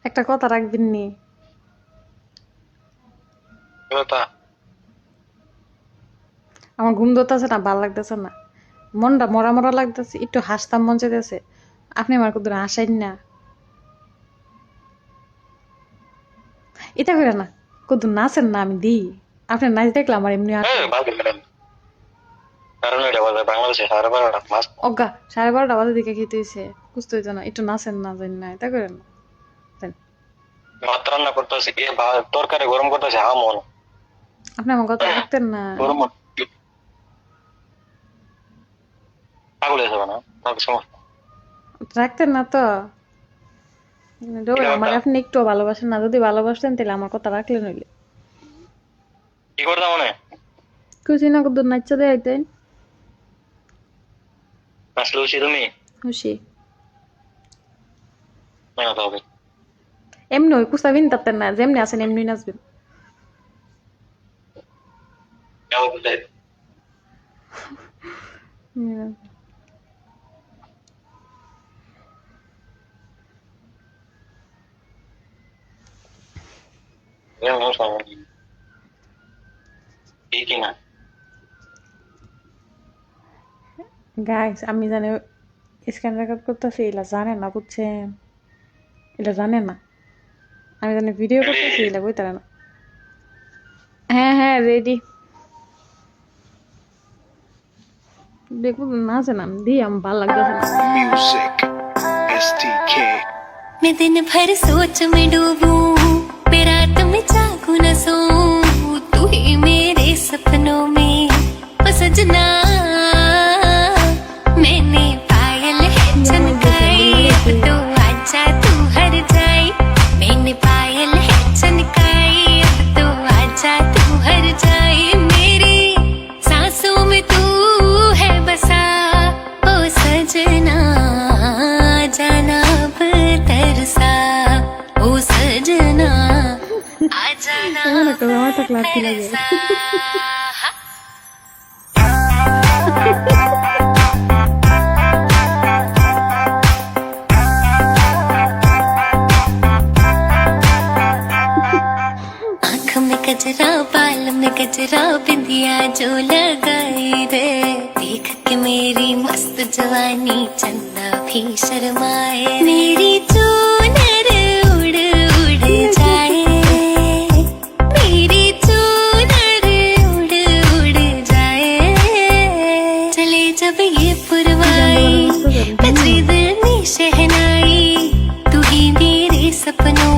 একটা কথা রাখবেন নি? কথা আমার ঘুম ধরতেছে না, ভাল লাগতেছে না, মনটা মরা মরা লাগতেছে, একটু হাসতাম মন চাইতেছে। আপনি আমার কত হাসাইন না, এটা করে না, কত নাচেন না, আমি দিই। আপনি নাচ দেখলে আমার এমনি আসে। ভালো ম্যাডাম, কারণ এটা বাজে বাংলাদেশে 12:30 মাস অজ্ঞা 12:30 বাজে দিকে খেতে হয়েছে, বুঝতে হইতো না, একটু নাচেন না, জানি না, এটা করেন না। জান। ভাত রান্না করতেছে, তরকারি গরম করতেছে, মন আপনি আমার কথা রাখতেন না, গরম পাগল হয়ে যাবে না তোমার সমস্যা। রাখতেন না তো। এটা আমার কথা আপনি একটু ভালোবাসেন না, যদি ভালোবাসতেন তাহলে আমার কথা রাখলেন হইলে। কি করতাম মনে খুশি না কত নাচা দেয় তাই আসলে উচিত তুমি খুশি। মেহনত হবে। এমনি ওই কুস্তাবিন তাতেন না, যেমনি আছেন এমনি নাচবেন। যাও বলে ঠিক না গাইস, আমি জানি স্ক্যান রেকর্ড করতেছি, এলা জানে না, বুঝছেন? এটা জানে না, আমি জানি ভিডিও করতেছি, এলা কই তারা না। হ্যাঁ হ্যাঁ, রেডি। দেখুন না জান, আমি দিই, আমার ভালো লাগতেছে না। Music STK मैं दिन भर सोच में डूबूं, मैं रात में जागू न सोऊं, तू ही मेरे सपनों में ओ सजना। मैंने पायल है चमकाई, अब तो आजा तू हर जाए। मैंने पायल है चमकाई, अब तो आजा तू हर जाए। मेरी सांसों में तू है बसा ओ सजना, जाना अब तरसा ओ सजना, आ जाना এমন একটা জামা থাকলে আর কি লাগে। तरसा। आँख में गजरा, बाल में गजरा, बिंदिया जो लगाई रे, देख के मेरी मस्त जवानी चंदा भी शर्माए। मेरी चूनर उड़ उड़ जाए, मेरी चूनर उड़ उड़ जाए। चले जब ये पुरवाई, बजे दिल में शहनाई, तू ही मेरे सपनों